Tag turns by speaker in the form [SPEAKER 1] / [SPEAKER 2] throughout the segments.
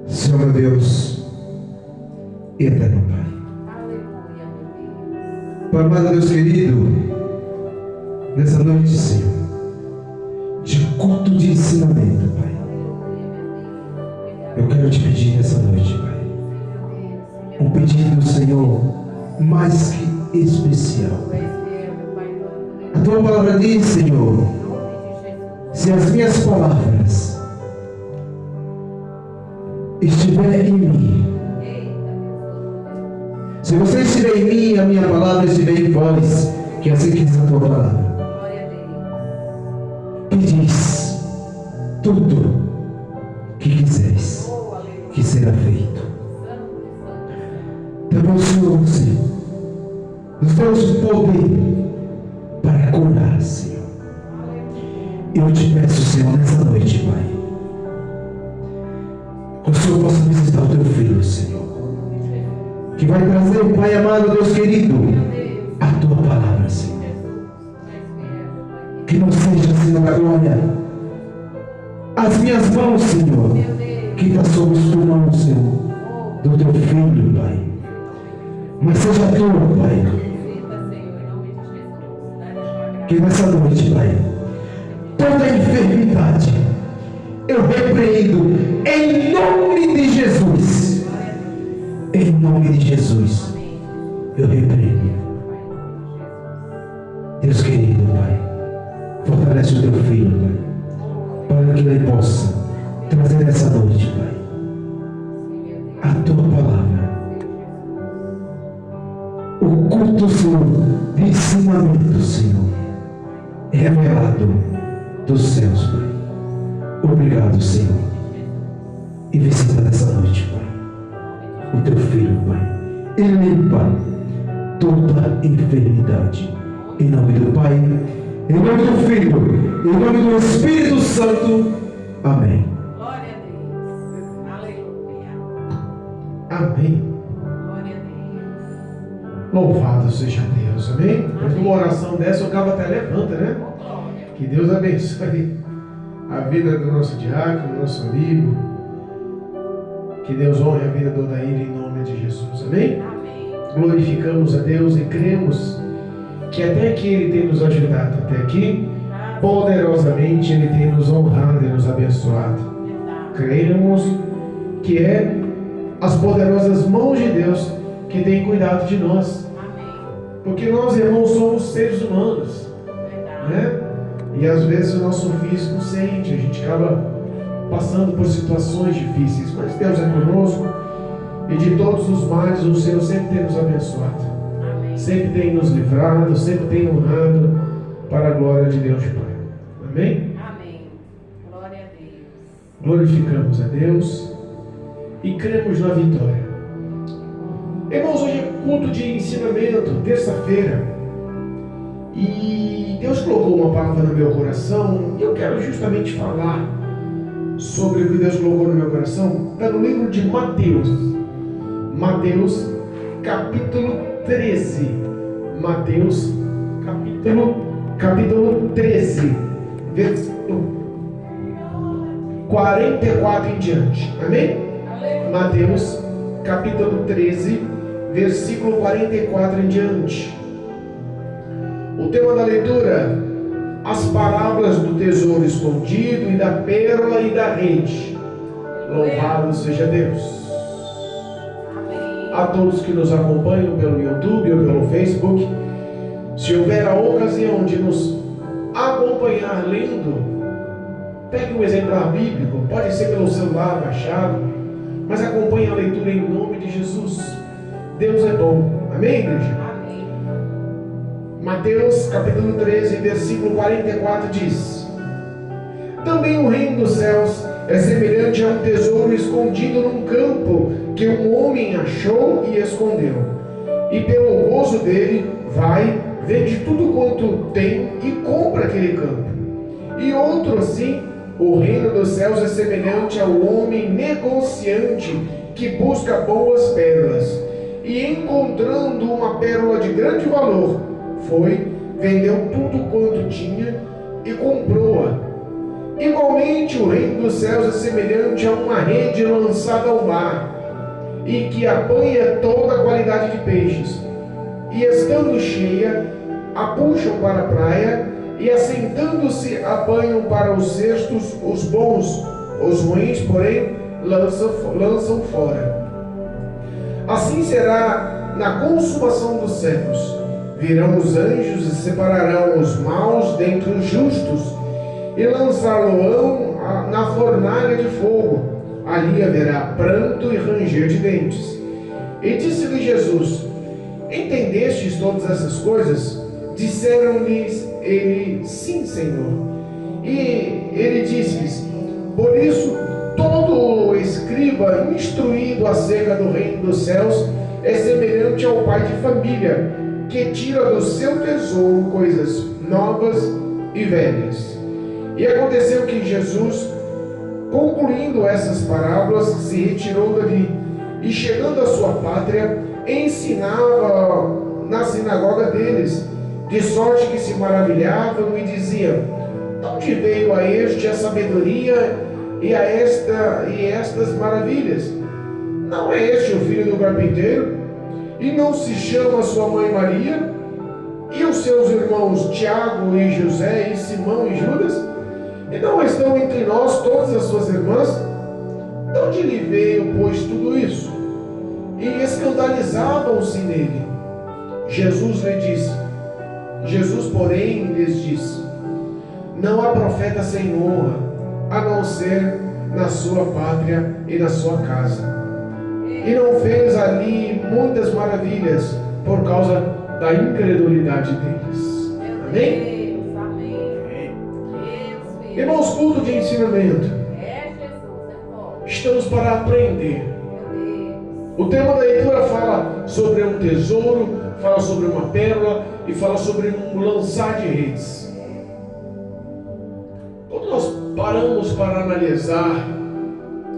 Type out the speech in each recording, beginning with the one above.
[SPEAKER 1] Senhor meu Deus e eterno Pai. Pai amado, Deus querido, nessa noite, Senhor, de culto de ensinamento, Pai, eu quero te pedir nessa noite, Pai, um pedido, Senhor, mais que especial. A tua palavra diz, Senhor, se as minhas palavras estiver em mim, se você estiver em mim, a minha palavra estiver em vós, que assim que diz a tua palavra, pedis tudo que quiseres, que será feito. Também o Senhor, você nos temos poder para curar, Senhor. Eu te peço, Senhor, nessa noite, Pai, que o Senhor possa visitar o teu filho, Senhor, que vai trazer, Pai amado, Deus querido, a tua palavra, Senhor. Que não seja, Senhor, a glória, as minhas mãos, Senhor, que está sob os pulmões, Senhor, do teu filho, Pai, mas seja a tua, Pai, que nessa noite, Pai, toda enfermidade eu repreendo em nome de Jesus. Em nome de Jesus, eu repreendo. Deus querido, Pai, fortalece o teu filho, Pai, para que ele possa trazer essa noite, Pai, a tua palavra, o culto, Senhor, de ensinamento, Senhor, revelado dos céus, Pai. Obrigado, Senhor, e visita nessa noite, Pai, o teu filho, Pai, e limpa toda enfermidade. Em nome do Pai, em nome do Filho, em nome do Espírito Santo. Amém.
[SPEAKER 2] Glória a Deus. Aleluia.
[SPEAKER 1] Amém.
[SPEAKER 2] Glória a Deus.
[SPEAKER 3] Louvado seja Deus, amém? Depois de uma oração dessa, o cabo até levanta, né? Que Deus abençoe a vida do nosso diácono, do nosso amigo. Que Deus honre a vida do Odair em nome de Jesus, amém?
[SPEAKER 2] Amém.
[SPEAKER 3] Glorificamos a Deus e cremos que até aqui Ele tem nos ajudado, até aqui, poderosamente Ele tem nos honrado e nos abençoado. Cremos que é as poderosas mãos de Deus que têm cuidado de nós.
[SPEAKER 2] Amém.
[SPEAKER 3] Porque nós, irmãos, somos seres humanos,
[SPEAKER 2] Verdade.
[SPEAKER 3] né? E às vezes o nosso físico sente, a gente acaba passando por situações difíceis, mas Deus é conosco e de todos os males o Senhor sempre tem nos abençoado,
[SPEAKER 2] Amém.
[SPEAKER 3] sempre tem nos livrado, sempre tem honrado para a glória de Deus Pai. Amém?
[SPEAKER 2] Amém. Glória a Deus.
[SPEAKER 3] Glorificamos a Deus e cremos na vitória. Irmãos, hoje é culto de ensinamento, terça-feira, e Deus colocou uma palavra no meu coração e eu quero justamente falar sobre o que Deus colocou no meu coração. Está no livro de Mateus, Mateus capítulo 13, Mateus capítulo 13, versículo 44 em diante, amém? Mateus capítulo 13, versículo 44 em diante. O tema da leitura: as parábolas do tesouro escondido e da pérola e da rede. Louvado seja Deus. A todos que nos acompanham pelo YouTube ou pelo Facebook, se houver a ocasião de nos acompanhar lendo, pegue um exemplar bíblico, pode ser pelo celular baixado, mas acompanhe a leitura em nome de Jesus. Deus é bom, amém, igreja?
[SPEAKER 2] Amém.
[SPEAKER 3] Mateus capítulo 13, versículo 44 diz: também o reino dos céus é semelhante a um tesouro escondido num campo, que um homem achou e escondeu. E pelo gozo dele, vai, vende tudo quanto tem e compra aquele campo. E outro assim, o reino dos céus é semelhante ao homem negociante, que busca boas pérolas. E encontrando uma pérola de grande valor, foi, vendeu tudo quanto tinha e comprou-a. Igualmente, o reino dos céus é semelhante a uma rede lançada ao mar, e que apanha toda a qualidade de peixes. E estando cheia, a puxam para a praia, e assentando-se, apanham para os cestos os bons, os ruins, porém, lançam fora. Assim será na consumação dos séculos. Virão os anjos e separarão os maus dentre os justos, e lançá-lo-ão na fornalha de fogo. Ali haverá pranto e ranger de dentes. E disse-lhe Jesus: Entendestes todas essas coisas? Disseram-lhes ele: Sim, Senhor. E ele disse-lhes: Por isso, todo escriba instruído acerca do reino dos céus é semelhante ao pai de família, que tira do seu tesouro coisas novas e velhas. E aconteceu que Jesus, concluindo essas parábolas, se retirou dali, e chegando à sua pátria, ensinava na sinagoga deles, de sorte que se maravilhavam e diziam: De onde veio a este a sabedoria e estas maravilhas? Não é este o filho do carpinteiro? E não se chama sua mãe Maria? E os seus irmãos Tiago e José e Simão e Judas? E não estão entre nós todas as suas irmãs? De onde lhe veio, pois, tudo isso? E escandalizavam-se nele. Jesus, porém, lhes disse: Não há profeta sem honra, a não ser na sua pátria e na sua casa. E não fez ali muitas maravilhas por causa da incredulidade deles. Amém? Irmãos, culto de ensinamento. Estamos para aprender. O tema da leitura fala sobre um tesouro, fala sobre uma pérola e fala sobre um lançar de redes. Quando nós paramos para analisar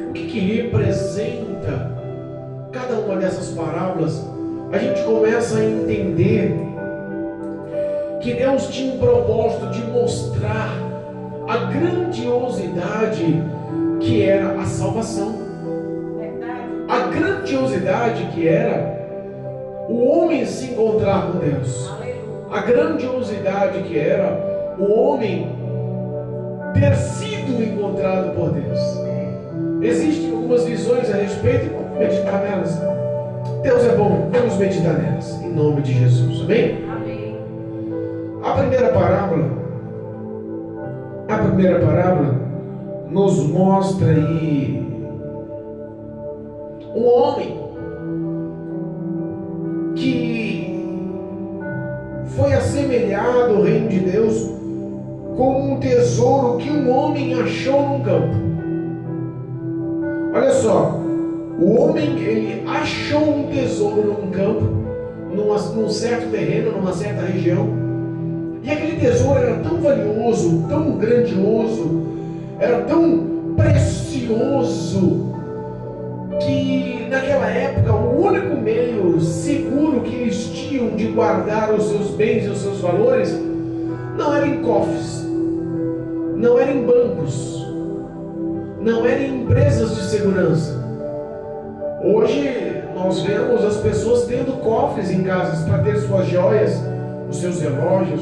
[SPEAKER 3] o que representa cada uma dessas parábolas, a gente começa a entender que Deus tinha um propósito de mostrar a grandiosidade que era a salvação. A grandiosidade que era o homem se encontrar com Deus. A grandiosidade que era o homem ter sido encontrado por Deus. Existem algumas visões a respeito e vamos meditar nelas. Deus é bom, vamos meditar nelas, em nome de Jesus, amém?
[SPEAKER 2] Amém.
[SPEAKER 3] A primeira parábola nos mostra aí um homem que foi assemelhado ao reino de Deus como um tesouro que um homem achou num campo. Olha só, o homem ele achou um tesouro num campo, num certo terreno, numa certa região, e aquele tesouro era tão valioso, tão grandioso, era tão precioso, que naquela época o único meio seguro que eles tinham de guardar os seus bens e os seus valores não era em cofres, não era em bancos, não era em empresas de segurança. Hoje nós vemos as pessoas tendo cofres em casas para ter suas joias, os seus relógios,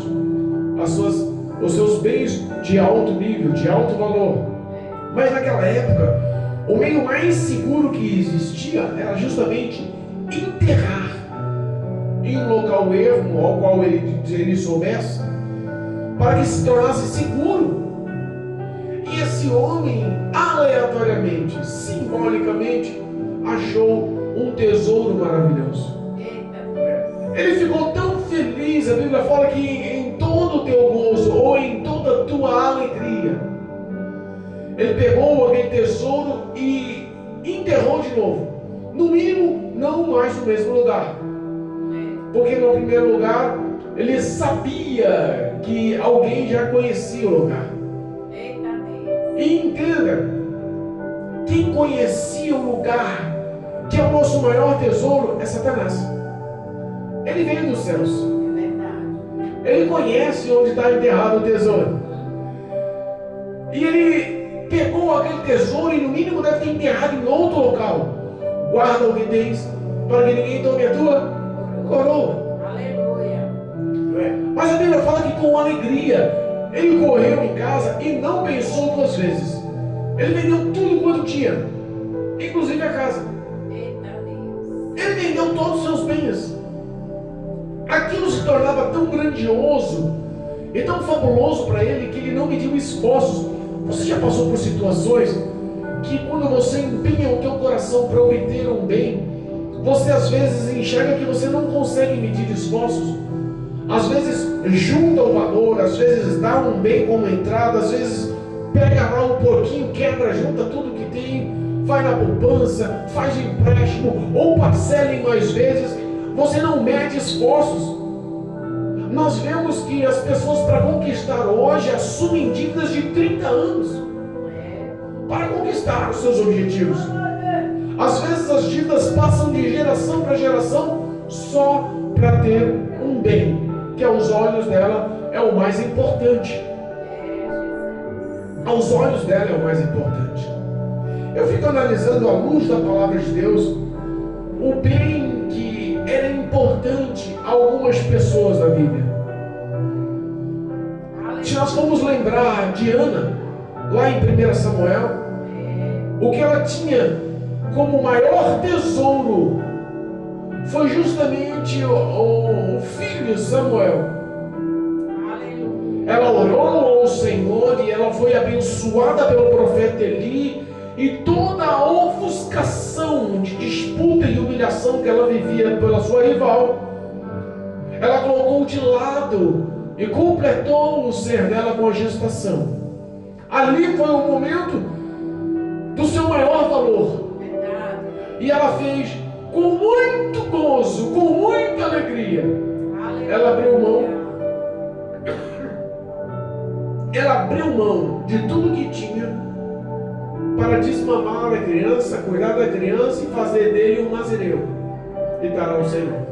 [SPEAKER 3] os seus bens de alto nível, de alto valor. Mas naquela época, o meio mais seguro que existia era justamente enterrar em um local ermo ao qual ele soubesse, para que se tornasse seguro. E esse homem, aleatoriamente, simbolicamente, achou um tesouro maravilhoso. Ele ficou tão feliz, a Bíblia fala que em todo o teu gozo, ou em toda a tua alegria, ele pegou aquele tesouro e enterrou de novo. No mínimo, não mais no mesmo lugar. Porque no primeiro lugar, ele sabia que alguém já conhecia o lugar. E entenda, quem conhecia o lugar, que é o nosso maior tesouro, é Satanás. Ele veio dos céus. Ele conhece onde está enterrado o tesouro. E ele pegou aquele tesouro e no mínimo deve ter enterrado em outro local. Guarda o que tens, para que ninguém tome a tua coroa.
[SPEAKER 2] Aleluia.
[SPEAKER 3] Mas a Bíblia fala que com alegria ele correu em casa e não pensou duas vezes. Ele vendeu tudo quanto tinha, inclusive a casa.
[SPEAKER 2] Eita Deus.
[SPEAKER 3] Ele vendeu todos os seus bens. Aquilo se tornava tão grandioso e tão fabuloso para ele que ele não mediu esforços. Você já passou por situações que quando você empenha o teu coração para obter um bem, você às vezes enxerga que você não consegue medir esforços? Às vezes junta o valor, às vezes dá um bem como entrada, às vezes pega lá um pouquinho, quebra, junta tudo que tem, vai na poupança, faz empréstimo ou parcela em mais vezes. Você não mede esforços. Nós vemos que as pessoas para conquistar hoje assumem dívidas de 30 anos para conquistar os seus objetivos. Às vezes as dívidas passam de geração para geração só para ter um bem, que aos olhos dela é o mais importante. Aos olhos dela é o mais importante. Eu fico analisando à luz da palavra de Deus o bem que era importante a algumas pessoas na Bíblia. Se nós formos lembrar de Ana, lá em 1 Samuel, o que ela tinha como maior tesouro foi justamente o filho Samuel. Ela orou ao Senhor e ela foi abençoada pelo profeta Eli, e toda a ofuscação de disputa e humilhação que ela vivia pela sua rival, ela colocou de lado e completou o ser dela com a gestação. Ali foi o momento do seu maior valor. E ela fez com muito gozo, com muita alegria. Ela abriu mão. Ela abriu mão de tudo que tinha para desmamar a criança, cuidar da criança e fazer dele um nazireu e dar ao Senhor.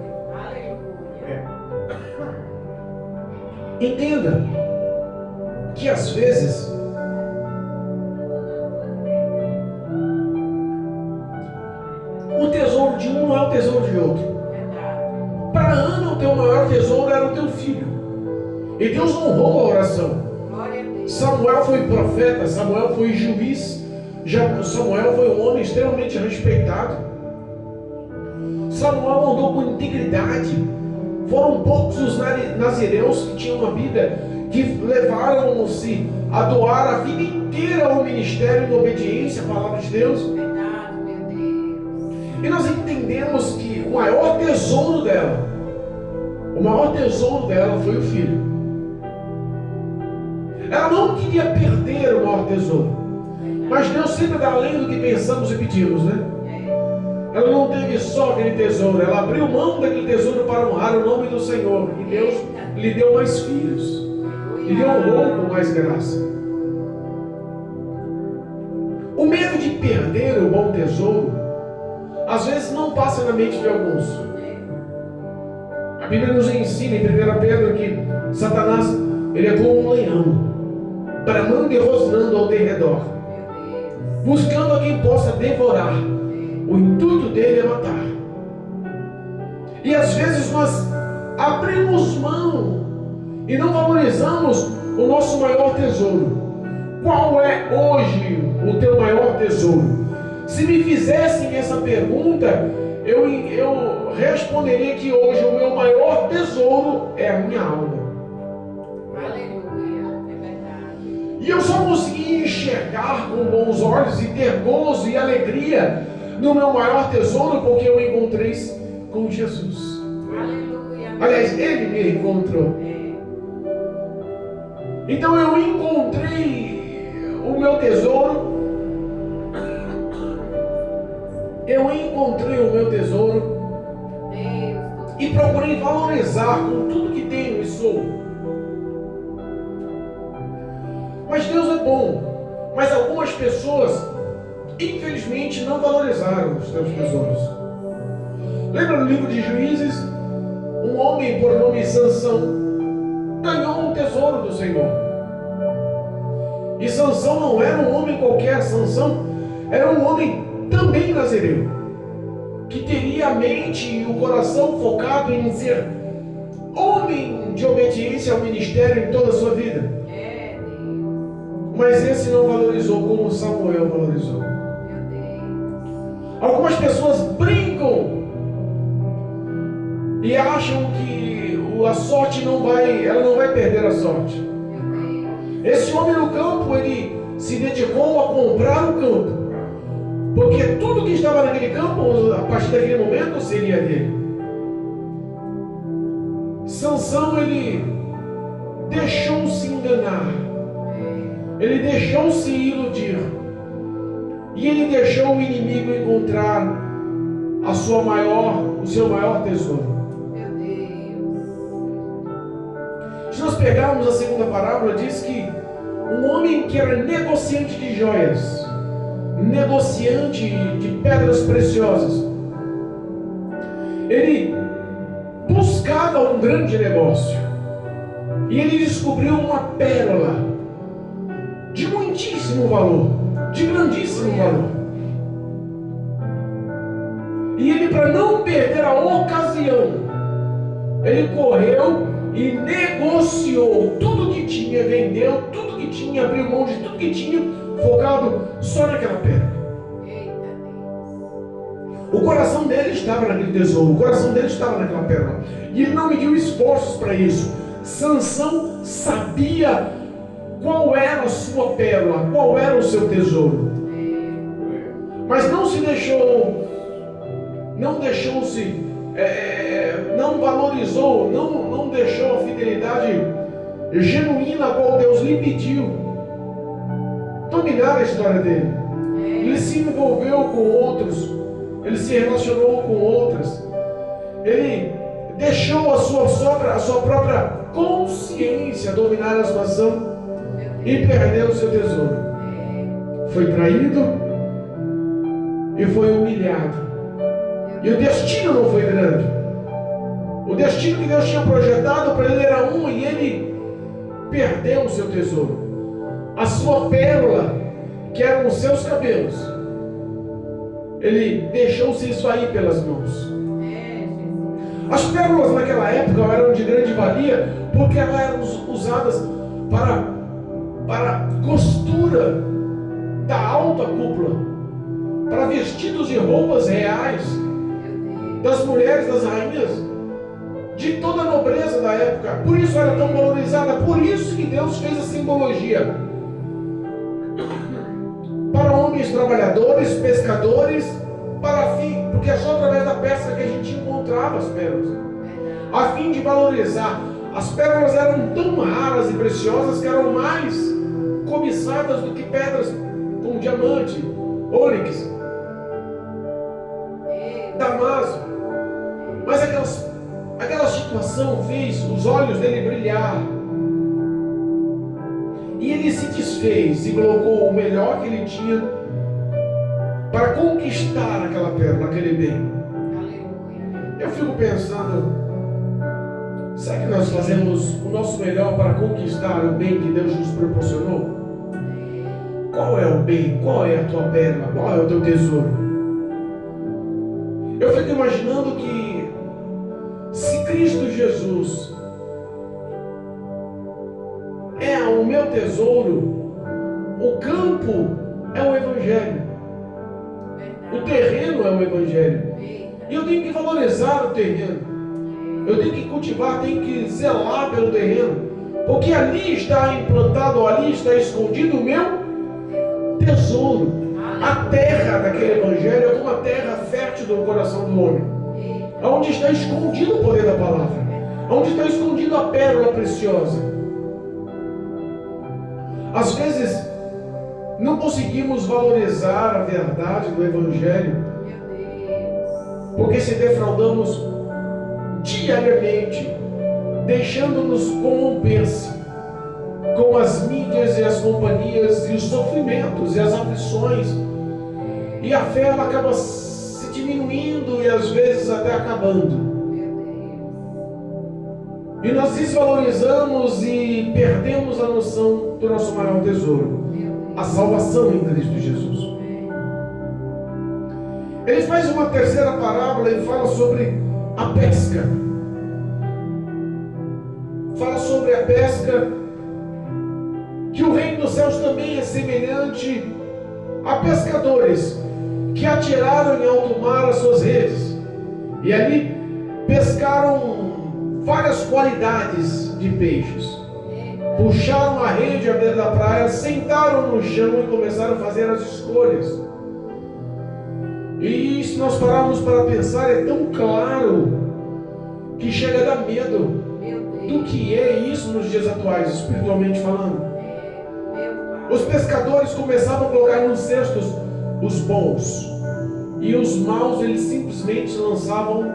[SPEAKER 3] Entenda que às vezes o tesouro de um não é o tesouro de outro. Para Ana, o teu maior tesouro era o teu filho, e Deus honrou a oração. Samuel foi profeta, Samuel foi juiz, Samuel foi um homem extremamente respeitado. Samuel andou com integridade. Foram poucos os nazireus que tinham uma Bíblia que levaram-se a doar a vida inteira ao ministério de obediência à palavra de Deus. E nós entendemos que o maior tesouro dela foi o filho. Ela não queria perder o maior tesouro, mas Deus sempre dá além do que pensamos e pedimos, né? Ela não teve só aquele tesouro, ela abriu mão daquele tesouro para honrar o nome do Senhor, e Deus lhe deu mais filhos, lhe honrou com mais graça. O medo de perder o bom tesouro às vezes não passa na mente de alguns. A Bíblia nos ensina em 1 Pedro que Satanás, ele é como um leão, bramando e rosnando ao derredor, buscando a quem possa devorar. O intuito dele é matar. E às vezes nós abrimos mão e não valorizamos o nosso maior tesouro. Qual é hoje o teu maior tesouro? Se me fizessem essa pergunta, eu responderia que hoje o meu maior tesouro é a minha alma.
[SPEAKER 2] Aleluia, é verdade.
[SPEAKER 3] E eu só consegui enxergar com bons olhos e ter gozo e alegria no meu maior tesouro porque eu encontrei com Jesus.
[SPEAKER 2] Aleluia.
[SPEAKER 3] Aliás, Ele me encontrou. Então eu encontrei o meu tesouro. Eu encontrei o meu tesouro e procurei valorizar com tudo que tenho e sou. Mas Deus é bom. Mas algumas pessoas, infelizmente, não valorizaram os seus tesouros. Lembra no livro de Juízes? Um homem por nome Sansão ganhou um tesouro do Senhor. E Sansão não era um homem qualquer, Sansão era um homem também nazireu, que teria a mente e o coração focado em ser homem de obediência ao ministério em toda a sua vida.
[SPEAKER 2] É, Deus.
[SPEAKER 3] Mas esse não valorizou como Samuel valorizou.
[SPEAKER 2] Meu Deus.
[SPEAKER 3] Algumas pessoas brincam e acham que a sorte ela não vai perder a sorte.
[SPEAKER 2] Meu Deus.
[SPEAKER 3] Esse homem no campo, ele se dedicou a comprar o campo, porque tudo que estava naquele campo, a partir daquele momento, seria dele. Sansão, ele deixou-se enganar, ele deixou-se iludir, e ele deixou o inimigo encontrar o seu maior tesouro.
[SPEAKER 2] Meu Deus.
[SPEAKER 3] Se nós pegarmos a segunda parábola, diz que um homem que era negociante de joias, negociante de pedras preciosas, ele buscava um grande negócio e ele descobriu uma pérola de muitíssimo valor, de grandíssimo valor. E ele, para não perder a ocasião, ele correu e negociou tudo que tinha, vendeu tudo que tinha, abriu mão de tudo que tinha, focado só naquela pedra.
[SPEAKER 2] Eita Deus.
[SPEAKER 3] O coração dele estava naquele tesouro, o coração dele estava naquela pérola. E ele não mediu esforços para isso. Sansão sabia qual era a sua pérola, qual era o seu tesouro. Mas não se deixou, não valorizou, não deixou a fidelidade genuína a qual Deus lhe pediu dominar a história dele. Ele se envolveu com outros, ele se relacionou com outras, ele deixou a sua própria consciência dominar a situação e perdeu o seu tesouro. Foi traído e foi humilhado. E o destino não foi grande. O destino que Deus tinha projetado para ele era um, e ele perdeu o seu tesouro. A sua pérola, que eram os seus cabelos, ele deixou-se esvair pelas mãos. As pérolas naquela época eram de grande valia, porque elas eram usadas para costura da alta cúpula, para vestidos e roupas reais das mulheres, das rainhas, de toda a nobreza da época. Por isso era tão valorizada, por isso que Deus fez a simbologia para homens trabalhadores, pescadores, porque é só através da pesca que a gente encontrava as pérolas, a fim de valorizar. As pérolas eram tão raras e preciosas que eram mais cobiçadas do que pedras como diamante, ônix, damasco. Mas aquela situação fez os olhos dele brilhar, e ele se desfez e colocou o melhor que ele tinha para conquistar aquela pérola, aquele bem. Eu fico pensando, será que nós fazemos o nosso melhor para conquistar o bem que Deus nos proporcionou? Qual é o bem? Qual é a tua pérola? Qual é o teu tesouro? Eu fico imaginando que se Cristo Jesus é o meu tesouro, o campo é o Evangelho, o terreno é o Evangelho, e eu tenho que valorizar o terreno, eu tenho que cultivar, tenho que zelar pelo terreno, porque ali está implantado, ali está escondido o meu tesouro. A terra daquele Evangelho é como a terra fértil do coração do homem, onde está escondido o poder da palavra, onde está escondido a pérola preciosa. Às vezes não conseguimos valorizar a verdade do Evangelho, porque se defraudamos diariamente, deixando-nos corromper-se com as mídias e as companhias e os sofrimentos e as aflições, e a fé ela acaba se diminuindo e às vezes até acabando, e nós desvalorizamos e perdemos a noção do nosso maior tesouro. a salvação em Cristo Jesus. Ele faz uma terceira parábola e fala sobre a pesca. Fala sobre a pesca, que o reino dos céus também é semelhante a pescadores que atiraram em alto mar as suas redes e ali pescaram várias qualidades de peixes. Puxaram a rede à beira da praia, sentaram no chão e começaram a fazer as escolhas. E se nós pararmos para pensar, é tão claro que chega a dar medo do que é isso nos dias atuais, espiritualmente falando. Os pescadores começavam a colocar nos cestos os bons, e os maus eles simplesmente lançavam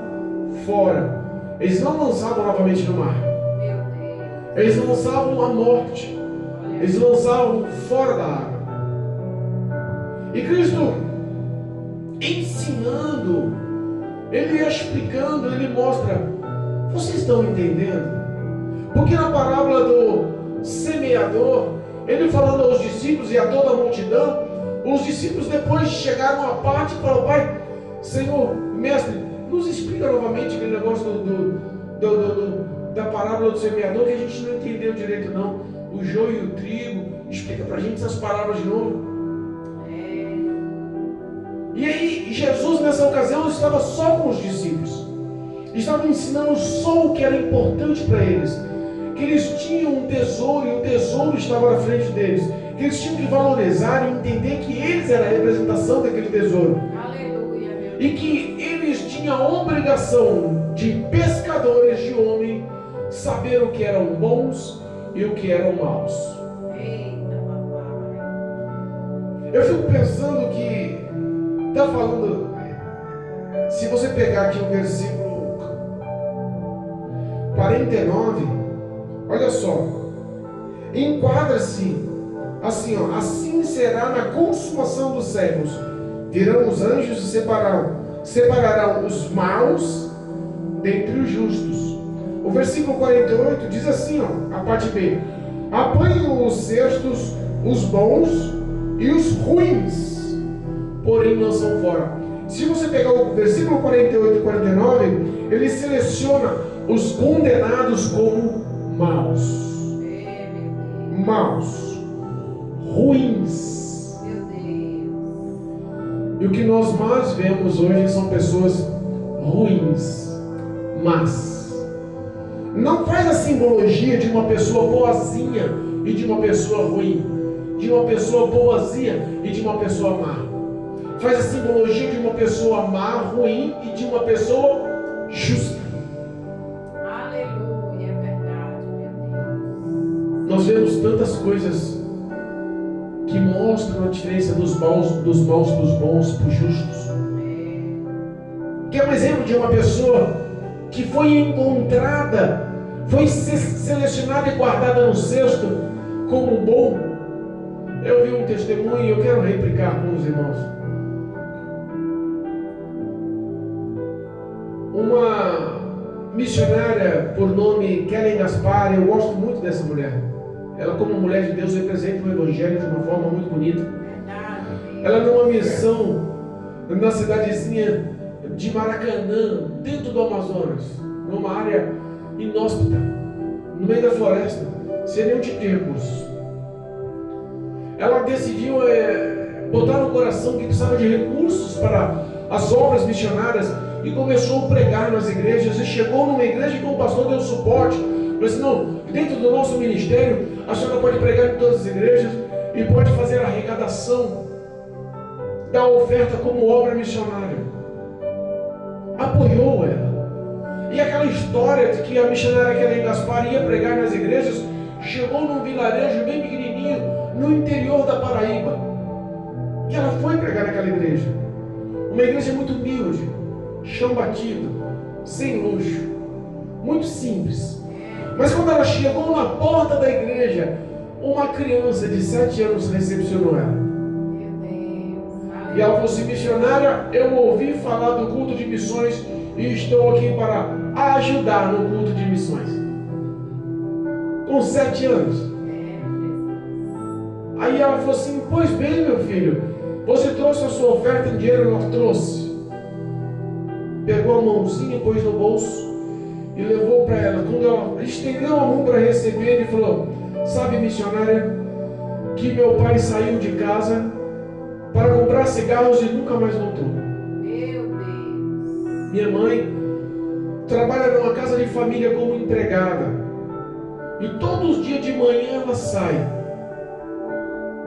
[SPEAKER 3] fora. Eles não lançavam novamente no mar. Eles lançavam a morte. Eles lançavam fora da água. E Cristo, ensinando, Ele ia explicando, Ele mostra: vocês estão entendendo? Porque na parábola do semeador, Ele falando aos discípulos e a toda a multidão, os discípulos depois chegaram à parte e falaram: Pai, Senhor, Mestre, nos explica novamente aquele negócio da parábola do semeador, que a gente não entendeu direito não. O joio e o trigo, explica pra gente essas parábolas de novo. E aí Jesus nessa ocasião estava só com os discípulos. Estava ensinando só o que era importante para eles. Que eles tinham um tesouro e o tesouro estava na frente deles. Que eles tinham que valorizar e entender que eles eram a representação daquele tesouro.
[SPEAKER 2] Aleluia, meu
[SPEAKER 3] E que eles tinham a obrigação de pescadores de homem saber o que eram bons e o que eram maus.
[SPEAKER 2] Eita, papai.
[SPEAKER 3] Eu fico pensando que está falando, se você pegar aqui o versículo 49, olha só, enquadra-se assim, ó: assim será na consumação dos séculos, virão os anjos e separarão os maus dentre os justos. O versículo 48 diz assim, ó, a parte B: apanham os cestos os bons e os ruins, porém lançam fora. Se você pegar o versículo 48 e 49, ele seleciona os condenados como maus. Maus, ruins.
[SPEAKER 2] Meu Deus.
[SPEAKER 3] E o que nós mais vemos hoje são pessoas ruins, más. Não faz a simbologia de uma pessoa boazinha e de uma pessoa ruim, de uma pessoa boazinha e de uma pessoa má. Faz a simbologia de uma pessoa má, ruim e de uma pessoa justa.
[SPEAKER 2] Aleluia, é verdade, meu Deus.
[SPEAKER 3] Nós vemos tantas coisas que mostram a diferença dos maus para os bons, para os justos. Quer um exemplo de uma pessoa que foi encontrada, foi selecionada e guardada no cesto como bom? Eu vi um testemunho e eu quero replicar com os irmãos. Uma missionária por nome Kellen Gaspar, eu gosto muito dessa mulher. Ela, como mulher de Deus, representa o Evangelho de uma forma muito bonita. Ela numa missão na cidadezinha de Maracanã, dentro do Amazonas, numa área inóspita, no meio da floresta, sem nenhum tipo de recursos. Ela decidiu botar no coração que precisava de recursos para as obras missionárias e começou a pregar nas igrejas. E chegou numa igreja que o pastor deu suporte. Mas não, dentro do nosso ministério, a senhora pode pregar em todas as igrejas e pode fazer a arrecadação da oferta como obra missionária. Apoiou ela. E aquela história de que a missionária Kellen Gaspar ia pregar nas igrejas, chegou num vilarejo bem pequenininho no interior da Paraíba. E ela foi pregar naquela igreja. Uma igreja muito humilde, chão batido, sem luxo, muito simples. Mas quando ela chegou na porta da igreja, uma criança de 7 anos recepcionou ela. E ela falou assim: missionária, eu ouvi falar do culto de missões e estou aqui para ajudar no culto de missões. Com 7 anos. Aí ela falou assim: pois bem, meu filho, você trouxe a sua oferta em dinheiro? Ela trouxe. Pegou a mãozinha, pôs no bolso e levou para ela. Quando ela estendeu a mão para receber, ele falou: sabe, missionária, que meu pai saiu de casa para comprar cigarros e nunca mais voltou.
[SPEAKER 2] Meu Deus.
[SPEAKER 3] Minha mãe trabalha numa casa de família como empregada. E todos os dias de manhã ela sai.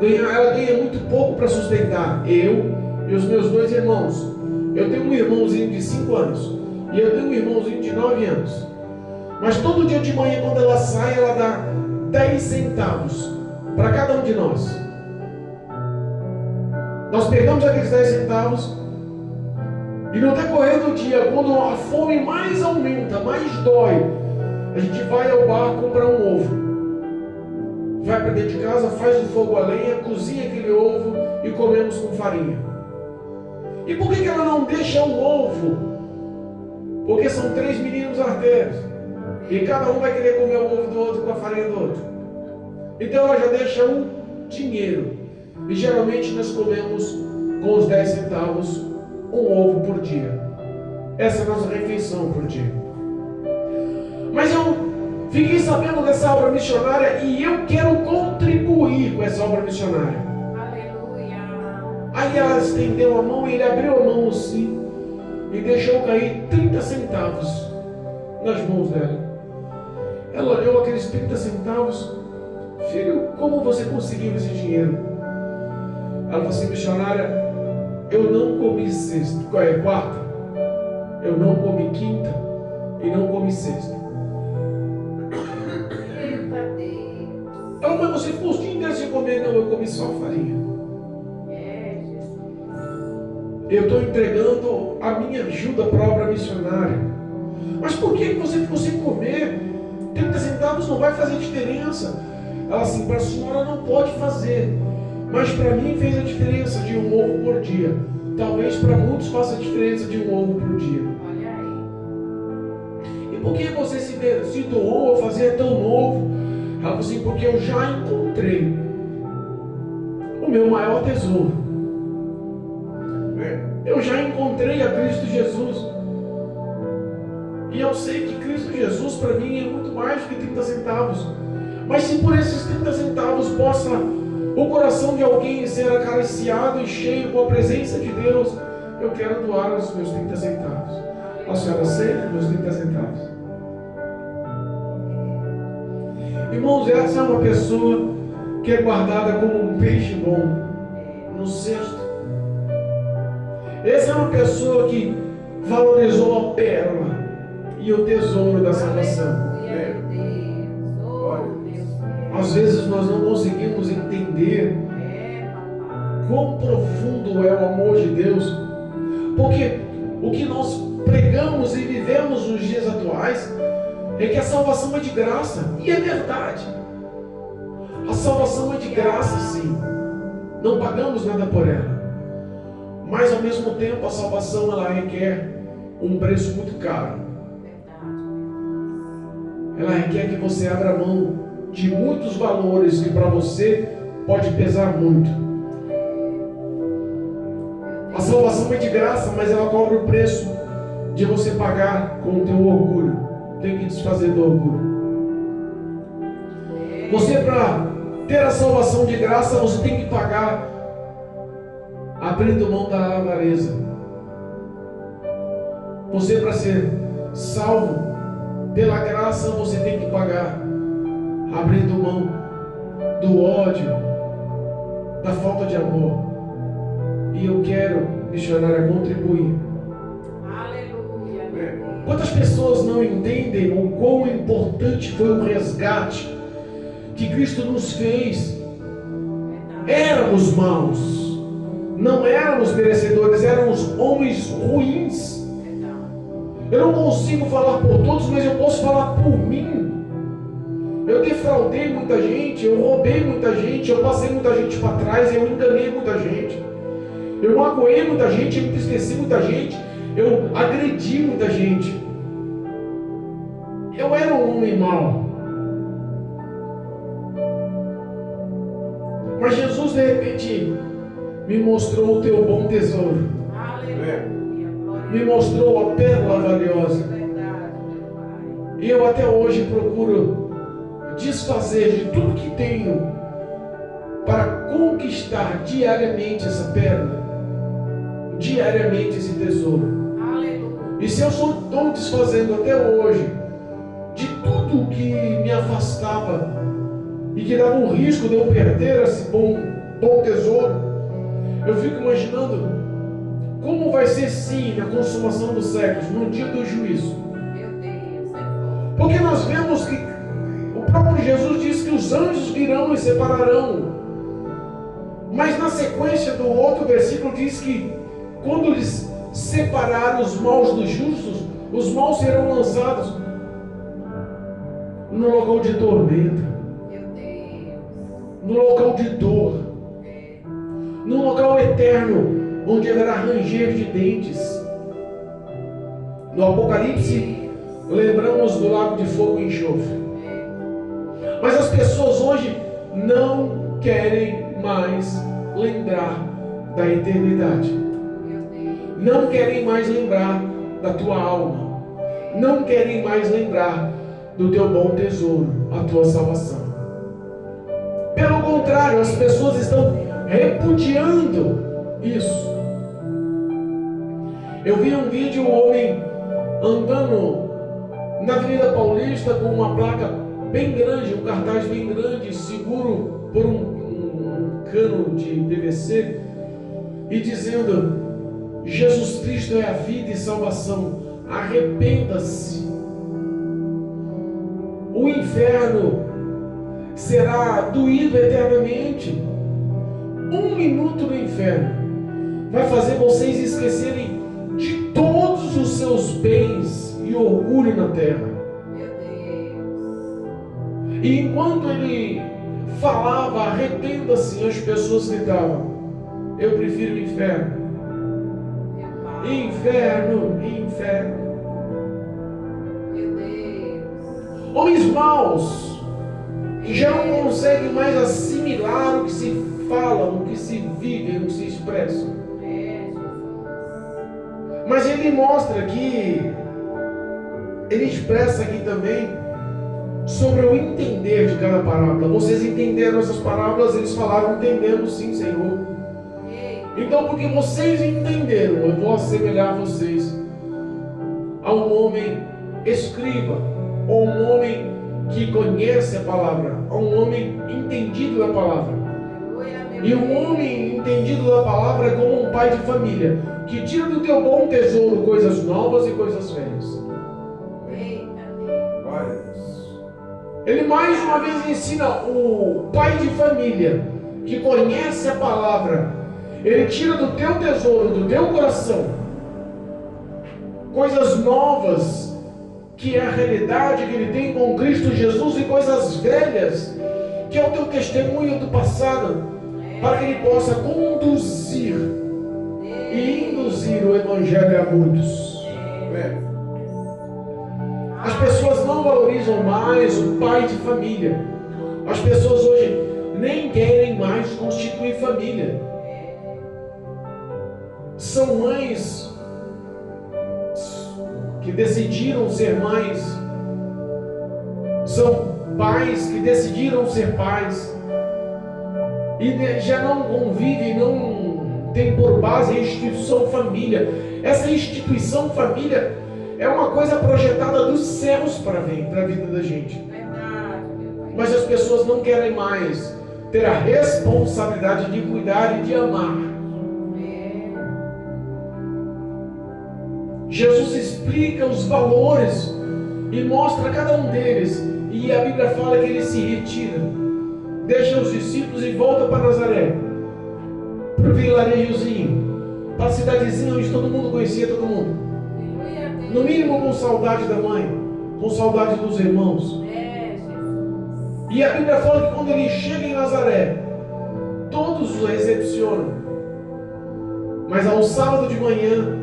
[SPEAKER 3] Ela ganha muito pouco para sustentar eu e os meus 2 irmãos. Eu tenho um irmãozinho de 5 anos e eu tenho um irmãozinho de 9 anos. Mas todo dia de manhã, quando ela sai, ela dá 10 centavos para cada um de nós. Nós pegamos aqueles 10 centavos e no decorrer do dia, quando a fome mais aumenta, mais dói, a gente vai ao bar comprar um ovo. Vai para dentro de casa, faz o fogo a lenha, cozinha aquele ovo e comemos com farinha. E por que ela não deixa o ovo? Porque são 3 meninos arteiros. E cada um vai querer comer o ovo do outro com a farinha do outro. Então ela já deixa um dinheiro. E geralmente nós comemos com os 10 centavos um ovo por dia. Essa é a nossa refeição por dia. Mas eu fiquei sabendo dessa obra missionária e eu quero contribuir com essa obra missionária.
[SPEAKER 2] Aleluia.
[SPEAKER 3] Aí ela estendeu a mão e ele abriu a mão assim e deixou cair 30 centavos nas mãos dela. Ela olhou aqueles 30 centavos. Filho, como você conseguiu esse dinheiro? Ela falou assim: missionária, eu não comi quarta, eu não comi quinta e não comi sexta.
[SPEAKER 2] Eita Deus.
[SPEAKER 3] Ela falou: você ficou os dias inteiros sem comer? Não, eu comi só farinha.
[SPEAKER 2] É, Jesus.
[SPEAKER 3] Eu estou entregando a minha ajuda para a obra missionária. Mas por que você ficou sem comer? 30 centavos não vai fazer diferença. Ela assim: para a senhora não pode fazer, mas para mim fez a diferença de um ovo por dia. Talvez para muitos faça a diferença de um ovo por dia.
[SPEAKER 2] Olha aí.
[SPEAKER 3] E por que você se doou a fazer tão novo? Ela falou assim: porque eu já encontrei o meu maior tesouro. Eu já encontrei a Cristo Jesus. E eu sei que Cristo Jesus para mim é muito mais do que 30 centavos. Mas se por esses 30 centavos possa o coração de alguém ser acariciado e cheio com a presença de Deus, eu quero doar os meus 30 centavos. A senhora aceita meus 30 centavos? Irmãos, essa é uma pessoa que é guardada como um peixe bom no cesto. Essa é uma pessoa que valorizou a pérola e o tesouro da salvação.
[SPEAKER 2] Aleluia, meu Deus. Oh, meu Deus.
[SPEAKER 3] Às vezes nós não conseguimos entender
[SPEAKER 2] É, papai.
[SPEAKER 3] quão profundo é o amor de Deus, porque o que nós pregamos e vivemos nos dias atuais é que a salvação é de graça, e é verdade. A salvação é de graça, sim. Não pagamos nada por ela. Mas ao mesmo tempo a salvação ela requer um preço muito caro. Ela requer que você abra mão de muitos valores que para você pode pesar muito. A salvação é de graça, mas ela cobra o preço de você pagar com o teu orgulho. Tem que desfazer do orgulho. Você, para ter a salvação de graça, você tem que pagar abrindo mão da avareza. Você, para ser salvo pela graça, você tem que pagar abrindo mão do ódio, da falta de amor. E eu quero, missionária, contribuir.
[SPEAKER 2] Aleluia, meu Deus.
[SPEAKER 3] Quantas pessoas não entendem o quão importante foi o resgate que Cristo nos fez? Éramos maus, não éramos merecedores, éramos homens ruins. Eu não consigo falar por todos, mas eu posso falar por mim. Eu defraudei muita gente, eu roubei muita gente, eu passei muita gente para trás, eu enganei muita gente, eu magoei muita gente, eu entristeci muita gente, eu agredi muita gente. Eu era um homem mau. Mas Jesus de repente me mostrou o teu bom tesouro.
[SPEAKER 2] Aleluia. Glória
[SPEAKER 3] Me mostrou a pérola valiosa.
[SPEAKER 2] a verdade, meu Pai.
[SPEAKER 3] E eu até hoje procuro desfazer de tudo que tenho para conquistar diariamente essa pérola, diariamente esse tesouro.
[SPEAKER 2] Aleluia.
[SPEAKER 3] E se eu estou desfazendo até hoje de tudo que me afastava e que dava um risco de eu perder esse bom tesouro, eu fico imaginando como vai ser sim na consumação dos séculos, no dia do juízo.
[SPEAKER 2] Meu Deus, é forte.
[SPEAKER 3] Porque nós vemos que o próprio Jesus diz que os anjos virão e separarão. Mas na sequência do outro versículo diz que quando eles separar os maus dos justos, os maus serão lançados no local de tormenta,
[SPEAKER 2] Meu Deus.
[SPEAKER 3] no local de dor, no local eterno, onde haverá ranger de dentes. No Apocalipse, lembramos do lago de fogo e enxofre. Mas as pessoas hoje não querem mais lembrar da eternidade.
[SPEAKER 2] Meu Deus.
[SPEAKER 3] Não querem mais lembrar da tua alma. Não querem mais lembrar do teu bom tesouro, a tua salvação. Pelo contrário, as pessoas estão repudiando isso. Eu vi um vídeo, um homem andando na Avenida Paulista com uma placa bem grande, um cartaz bem grande, seguro por um cano de PVC, e dizendo: Jesus Cristo é a vida e salvação, arrependa-se. O inferno será doído eternamente. 1 minuto no inferno vai fazer vocês esquecerem de todos os seus bens e orgulho na terra.
[SPEAKER 2] Meu Deus.
[SPEAKER 3] E enquanto ele falava, arrependa-se, as pessoas gritavam: eu prefiro o inferno.
[SPEAKER 2] Meu Pai.
[SPEAKER 3] Inferno, inferno.
[SPEAKER 2] Meu Deus.
[SPEAKER 3] Homens maus que já não conseguem mais assimilar o que se fala, o que se vive, o que se expressa.
[SPEAKER 2] É, Jesus.
[SPEAKER 3] Mas ele mostra aqui, ele expressa aqui também sobre o entender de cada parábola. Vocês entenderam essas parábolas? Eles falaram: entendemos sim, Senhor.
[SPEAKER 2] Ei,
[SPEAKER 3] Então, porque vocês entenderam, eu vou assemelhar vocês a um homem escriba, ou um homem que conhece a palavra, a um homem entendido da palavra.
[SPEAKER 2] aleluia, meu
[SPEAKER 3] E um homem entendido da palavra é como um pai de família, que tira do teu bom tesouro coisas novas e coisas velhas.
[SPEAKER 2] Eita Deus.
[SPEAKER 3] Ele mais uma vez ensina o pai de família, que conhece a palavra. Ele tira do teu tesouro, do teu coração, coisas novas, que é a realidade que ele tem com Cristo Jesus, e coisas velhas, que é o teu testemunho do passado, para que ele possa conduzir e induzir o Evangelho a muitos. As pessoas não valorizam mais o pai de família. As pessoas hoje nem querem mais constituir família. São mães que decidiram ser mães. São pais que decidiram ser pais. E já não convivem, não tem por base a instituição família. Essa instituição família é uma coisa projetada dos céus para a vida da gente.
[SPEAKER 2] Verdade, meu Pai.
[SPEAKER 3] Mas as pessoas não querem mais ter a responsabilidade de cuidar e de amar. Jesus explica os valores e mostra cada um deles. E a Bíblia fala que ele se retira, deixa os discípulos e volta para Nazaré, para o vilarejozinho, para a cidadezinha onde todo mundo conhecia todo mundo.
[SPEAKER 2] Aleluia, Deus.
[SPEAKER 3] No mínimo com saudade da mãe, com saudade dos irmãos.
[SPEAKER 2] É, Jesus.
[SPEAKER 3] E a Bíblia fala que quando ele chega em Nazaré, todos o recepcionam. Mas ao sábado de manhã,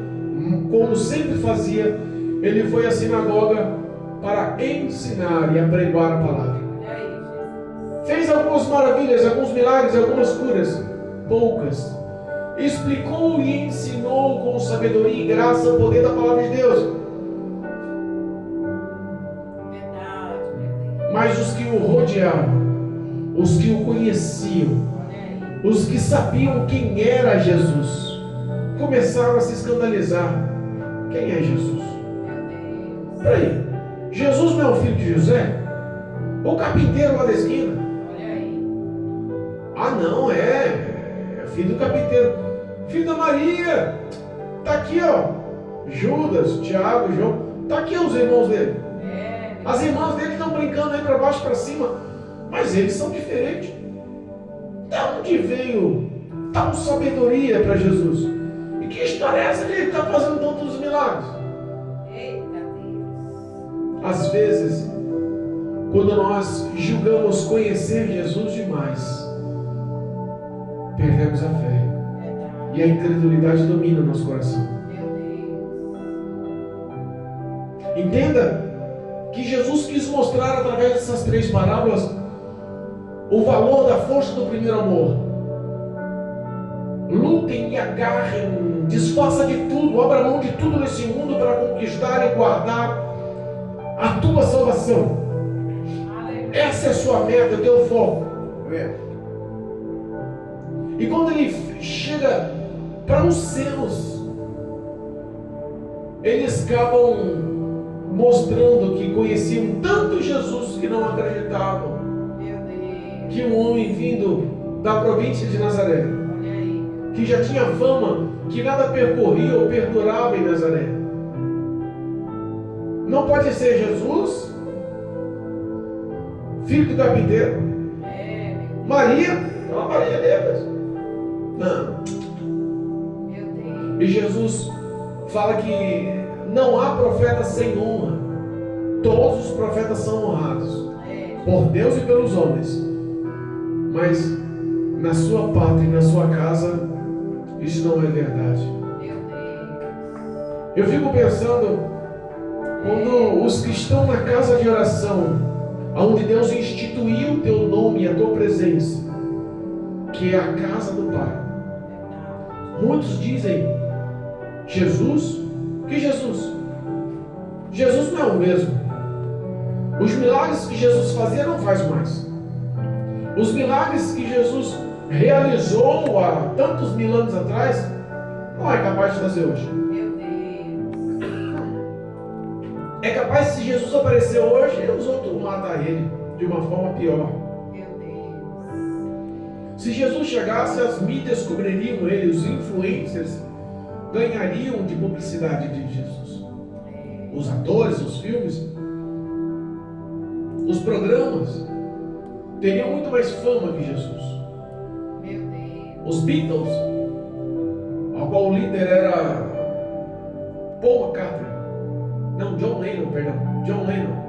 [SPEAKER 3] como sempre fazia, ele foi à sinagoga para ensinar e apregoar a palavra.
[SPEAKER 2] Olha aí, Jesus.
[SPEAKER 3] Fez algumas maravilhas, alguns milagres, algumas curas, poucas. Explicou e ensinou com sabedoria e graça o poder da palavra de Deus. Mas os que o rodeavam, os que o conheciam, os que sabiam quem era Jesus, começaram a se escandalizar. Quem é Jesus? Peraí, Jesus não é o filho de José? O carpinteiro lá da esquina? Ah, não, é filho do carpinteiro, filho da Maria. Tá aqui, ó, Judas, Tiago, João. Tá aqui os irmãos dele. As irmãs dele estão brincando aí para baixo e para cima, mas eles são diferentes. De onde veio tal sabedoria para Jesus? E que história é essa que ele está fazendo tantos milagres? Às vezes, quando nós julgamos conhecer Jesus demais, perdemos a fé e a incredulidade domina o nosso coração. Entenda que Jesus quis mostrar através dessas 3 parábolas o valor da força do primeiro amor. Lutem e agarrem, desfaça de tudo, abra mão de tudo nesse mundo para conquistar e guardar a tua salvação. Essa é a sua meta, o teu foco. E quando ele chega para os céus, eles acabam mostrando que conheciam tanto Jesus que não acreditavam que um homem vindo da província de Nazaré, que já tinha fama, que nada percorria ou perdurava em Nazaré, não pode ser Jesus, filho do carpinteiro. Maria, aquela Maria deles. Não. E Jesus fala que não há profeta sem honra. Todos os profetas são honrados por Deus e pelos homens. Mas na sua pátria e na sua casa, isso não é verdade. Eu fico pensando, quando os que estão na casa de oração, onde Deus instituiu o teu nome e a tua presença, que é a casa do Pai, muitos dizem: Jesus? Que Jesus? Jesus não é o mesmo. Os milagres que Jesus fazia não faz mais. Os milagres que Jesus realizou há tantos mil anos atrás, não é capaz de fazer hoje. É capaz, se Jesus aparecer hoje, os outros matar ele de uma forma pior. Se Jesus chegasse, as mídias cobririam ele, os influencers ganhariam de publicidade de Jesus. Os atores, os filmes, os programas teriam muito mais fama que Jesus. Os Beatles, ao qual o líder era Paul McCartney, não, John Lennon, perdão, John Lennon.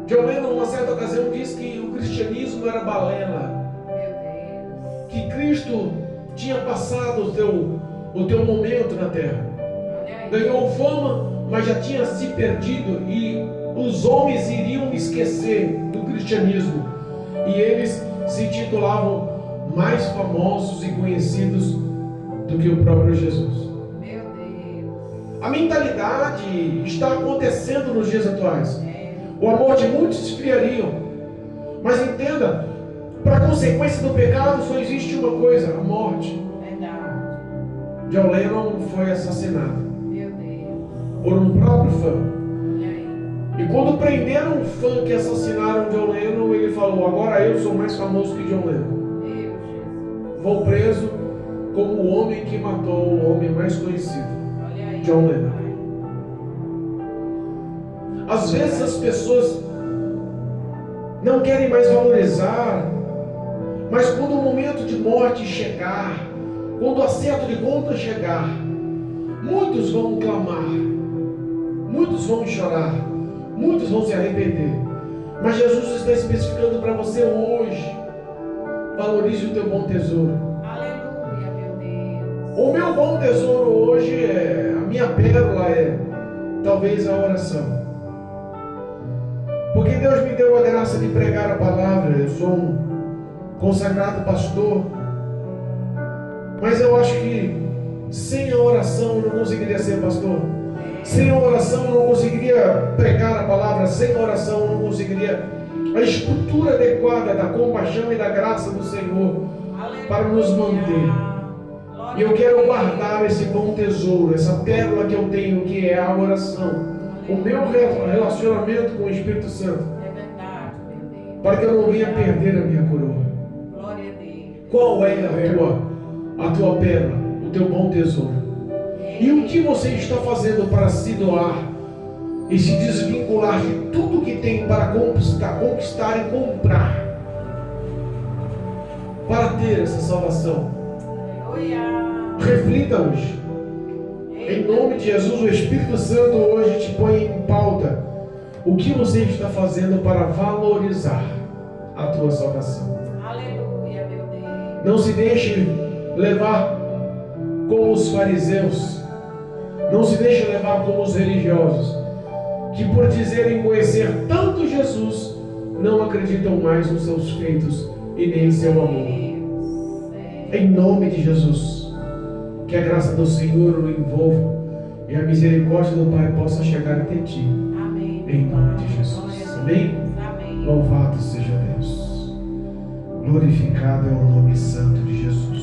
[SPEAKER 3] John Lennon, numa certa ocasião, disse que o cristianismo era balela, que Cristo tinha passado o teu momento na terra, ganhou fama, mas já tinha se perdido, e os homens iriam esquecer do cristianismo, e eles se titulavam mais famosos e conhecidos do que o próprio Jesus. A mentalidade está acontecendo nos dias atuais. O amor de muitos esfriariam, mas entenda, para a consequência do pecado só existe uma coisa: a morte. John Lennon foi assassinado por um próprio fã. E quando prenderam um fã que assassinaram John Lennon, ele falou: agora eu sou mais famoso que John Lennon. Vou preso como o homem que matou o homem mais conhecido, John Lennon. Às vezes as pessoas não querem mais valorizar, mas quando o momento de morte chegar, quando o acerto de conta chegar, muitos vão clamar, muitos vão chorar, muitos vão se arrepender. Mas Jesus está especificando para você hoje: valorize o teu bom tesouro.
[SPEAKER 2] Aleluia, meu Deus.
[SPEAKER 3] O meu bom tesouro hoje a minha pérola talvez a oração. Porque Deus me deu deu a graça de pregar a palavra. Eu sou um consagrado pastor, mas eu acho que sem a oração eu não conseguiria ser pastor. Sem a oração eu não conseguiria pregar a palavra. Sem a oração eu não conseguiria a estrutura adequada da compaixão e da graça do Senhor para nos manter. E eu quero guardar esse bom tesouro, essa pérola que eu tenho, que é a oração, o meu relacionamento com o Espírito Santo, para que eu não venha perder a minha coroa. Qual é a tua pérola, o teu bom tesouro? E o que você está fazendo para se doar e se desvincular de tudo que tem para conquistar e comprar para ter essa salvação? Reflita hoje. Em nome de Jesus, o Espírito Santo hoje te põe em pauta o que você está fazendo para valorizar a tua salvação.
[SPEAKER 2] Aleluia, meu Deus.
[SPEAKER 3] Não se deixe levar como os fariseus. Não se deixe levar como os religiosos, que por dizerem conhecer tanto Jesus, não acreditam mais nos seus feitos e nem em seu amor. Em nome de Jesus, que a graça do Senhor o envolva e a misericórdia do Pai possa chegar até ti.
[SPEAKER 2] Amém.
[SPEAKER 3] Em nome de Jesus. Amém?
[SPEAKER 2] Amém.
[SPEAKER 3] Louvado seja Deus. Glorificado é o nome santo de Jesus.